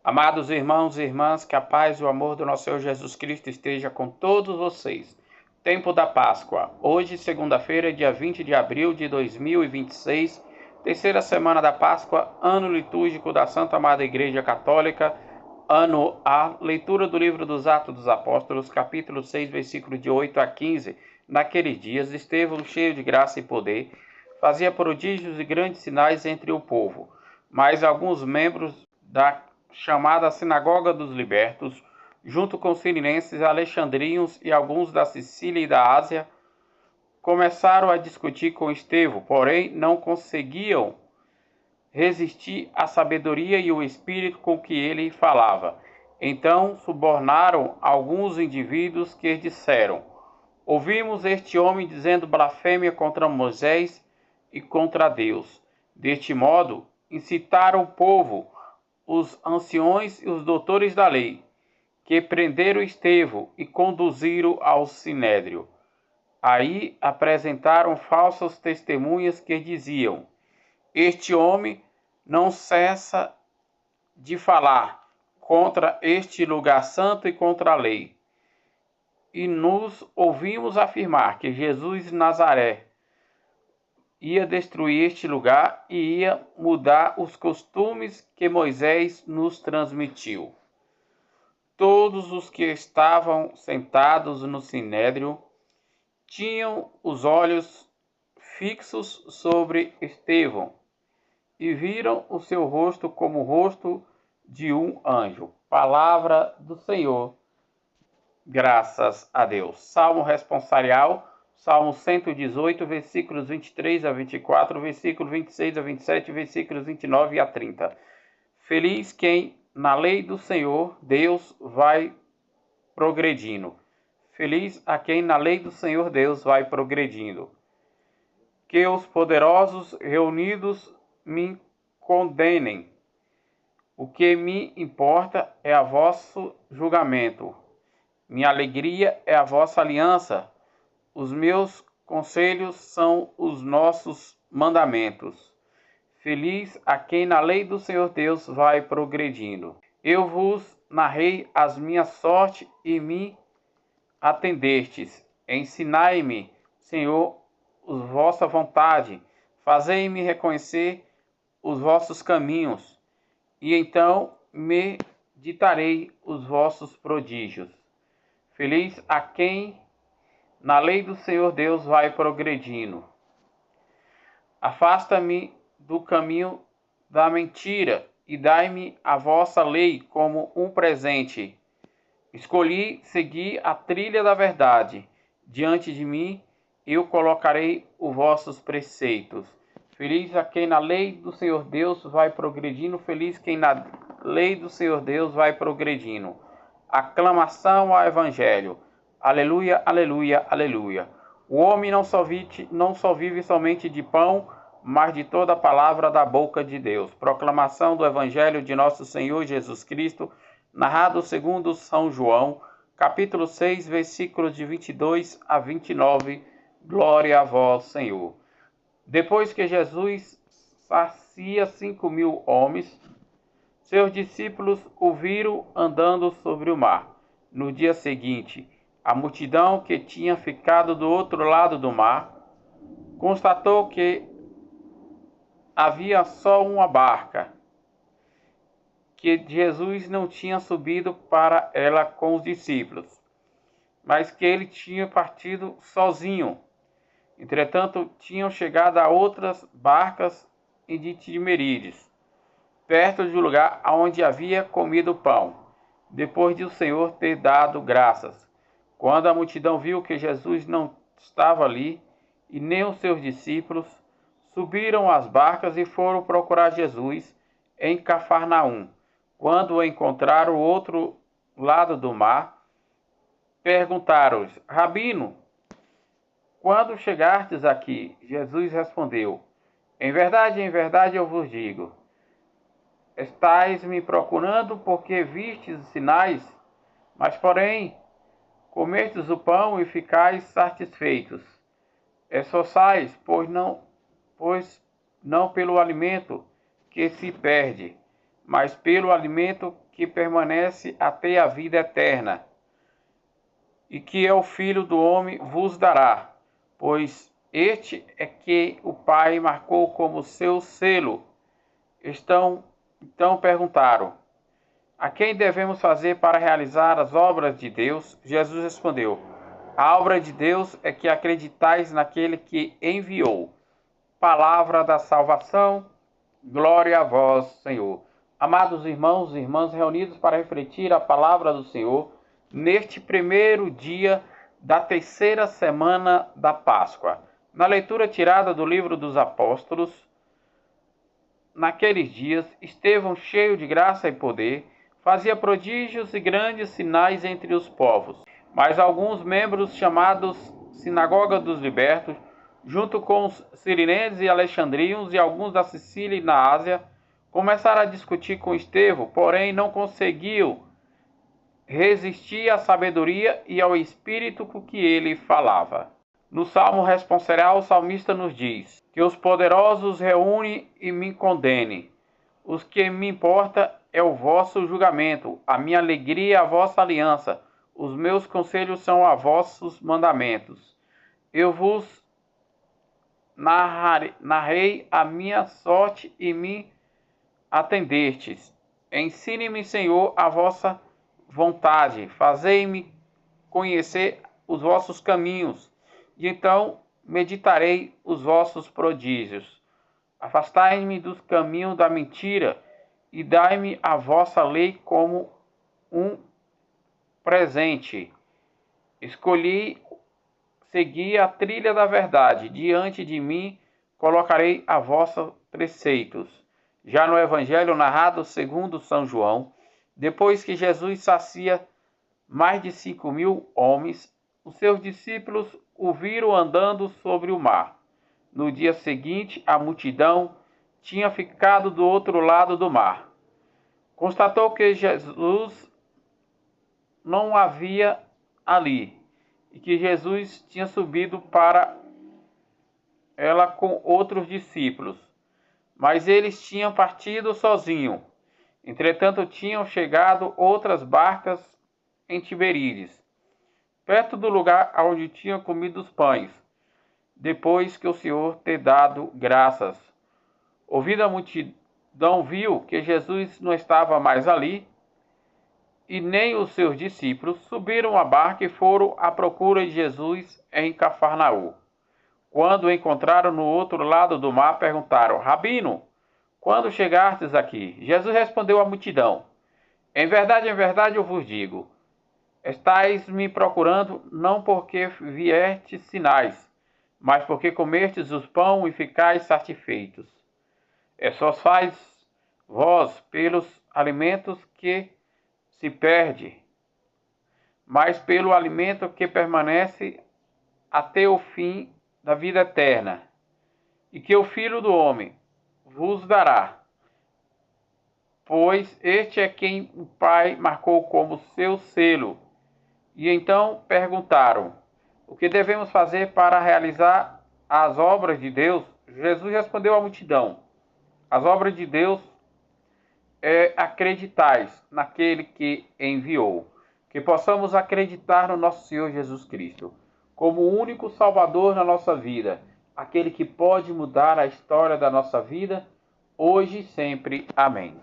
Amados irmãos e irmãs, que a paz e o amor do nosso Senhor Jesus Cristo esteja com todos vocês. Tempo da Páscoa. Hoje, segunda-feira, dia 20 de abril de 2026, terceira semana da Páscoa, ano litúrgico da Santa Amada Igreja Católica, ano A, leitura do livro dos Atos dos Apóstolos, capítulo 6, versículo de 8 a 15. Naqueles dias, Estevão, cheio de graça e poder, fazia prodígios e grandes sinais entre o povo. Mas alguns membros da chamada Sinagoga dos Libertos, junto com sirinenses, alexandrinos e alguns da Sicília e da Ásia, começaram a discutir com Estevão, porém não conseguiam resistir à sabedoria e o espírito com que ele falava. Então subornaram alguns indivíduos que disseram: ouvimos este homem dizendo blasfêmia contra Moisés e contra Deus. Deste modo, incitaram o povo, os anciões e os doutores da lei, que prenderam Estevão e conduziram ao sinédrio. Aí apresentaram falsas testemunhas que diziam: este homem não cessa de falar contra este lugar santo e contra a lei. E nos ouvimos afirmar que Jesus de Nazaré ia destruir este lugar e ia mudar os costumes que Moisés nos transmitiu. Todos os que estavam sentados no sinédrio tinham os olhos fixos sobre Estevão e viram o seu rosto como o rosto de um anjo. Palavra do Senhor. Graças a Deus. Salmo responsorial, Salmo 118, versículos 23 a 24, versículo 26 a 27, versículos 29 a 30. Feliz quem na lei do Senhor Deus vai progredindo. Feliz a quem na lei do Senhor Deus vai progredindo. Que os poderosos reunidos me condenem. O que me importa é o vosso julgamento. Minha alegria é a vossa aliança. Os meus conselhos são os nossos mandamentos. Feliz a quem na lei do Senhor Deus vai progredindo. Eu vos narrei as minhas sortes e me atendestes. Ensinai-me, Senhor, a vossa vontade. Fazei-me reconhecer os vossos caminhos. E então meditarei os vossos prodígios. Feliz a quem na lei do Senhor Deus vai progredindo. Afasta-me do caminho da mentira e dai-me a vossa lei como um presente. Escolhi seguir a trilha da verdade. Diante de mim eu colocarei os vossos preceitos. Feliz a quem na lei do Senhor Deus vai progredindo. Feliz quem na lei do Senhor Deus vai progredindo. Aclamação ao Evangelho. Aleluia, aleluia, aleluia. O homem não só vive somente de pão, mas de toda a palavra da boca de Deus. Proclamação do Evangelho de nosso Senhor Jesus Cristo, narrado segundo São João, capítulo 6, versículos de 22 a 29. Glória a vós, Senhor. Depois que Jesus sacia 5.000 homens, seus discípulos o viram andando sobre o mar. No dia seguinte, a multidão que tinha ficado do outro lado do mar constatou que havia só uma barca, que Jesus não tinha subido para ela com os discípulos, mas que ele tinha partido sozinho. Entretanto, tinham chegado a outras barcas em Tiberíades, perto do lugar onde havia comido o pão, depois de o Senhor ter dado graças. Quando a multidão viu que Jesus não estava ali, e nem os seus discípulos, subiram às barcas e foram procurar Jesus em Cafarnaum. Quando o encontraram ao outro lado do mar, perguntaram-lhes: Rabino, quando chegastes aqui? Jesus respondeu: em verdade eu vos digo, estáis me procurando porque vistes sinais, mas porém comestes o pão e ficais satisfeitos. Esforçais, pois não pelo alimento que se perde, mas pelo alimento que permanece até a vida eterna, e que é o Filho do homem vos dará, pois este é que o Pai marcou como seu selo. Então perguntaram: a quem devemos fazer para realizar as obras de Deus? Jesus respondeu: a obra de Deus é que acreditais naquele que enviou. Palavra da salvação, glória a vós, Senhor. Amados irmãos e irmãs reunidos para refletir a palavra do Senhor, neste primeiro dia da terceira semana da Páscoa. Na leitura tirada do livro dos Apóstolos, naqueles dias, Estevão, cheio de graça e poder, fazia prodígios e grandes sinais entre os povos. Mas alguns membros chamados Sinagoga dos Libertos, junto com os sirinenses e alexandrinos e alguns da Sicília e na Ásia, começaram a discutir com Estevão, porém não conseguiu resistir à sabedoria e ao espírito com que ele falava. No Salmo responsorial, o salmista nos diz: que os poderosos reúnem e me condenem. Os que me importa é o vosso julgamento, a minha alegria é a vossa aliança, os meus conselhos são a vossos mandamentos. Eu vos narrei a minha sorte e me atendestes. Ensine-me, Senhor, a vossa vontade, fazei-me conhecer os vossos caminhos, e então meditarei os vossos prodígios. Afastai-me dos caminhos da mentira e dai-me a vossa lei como um presente. Escolhi seguir a trilha da verdade. Diante de mim colocarei a vossos preceitos. Já no Evangelho narrado segundo São João, depois que Jesus sacia mais de 5.000 homens, os seus discípulos o viram andando sobre o mar. No dia seguinte, a multidão tinha ficado do outro lado do mar. Constatou que Jesus não havia ali e que Jesus tinha subido para ela com outros discípulos, mas eles tinham partido sozinhos. Entretanto, tinham chegado outras barcas em Tiberíades, perto do lugar onde tinham comido os pães, depois que o Senhor ter dado graças. Ouvida a multidão, viu que Jesus não estava mais ali, e nem os seus discípulos, subiram a barca e foram à procura de Jesus em Cafarnaum. Quando o encontraram no outro lado do mar, perguntaram: Rabino, quando chegastes aqui? Jesus respondeu à multidão: em verdade, eu vos digo, estais me procurando não porque viestes sinais, mas porque comestes os pão e ficais satisfeitos. Só faz vós pelos alimentos que se perde, mas pelo alimento que permanece até o fim da vida eterna, e que o Filho do homem vos dará, pois este é quem o Pai marcou como seu selo. E então perguntaram: o que devemos fazer para realizar as obras de Deus? Jesus respondeu à multidão: as obras de Deus acreditais naquele que enviou. Que possamos acreditar no nosso Senhor Jesus Cristo como o único Salvador na nossa vida, aquele que pode mudar a história da nossa vida, hoje e sempre. Amém.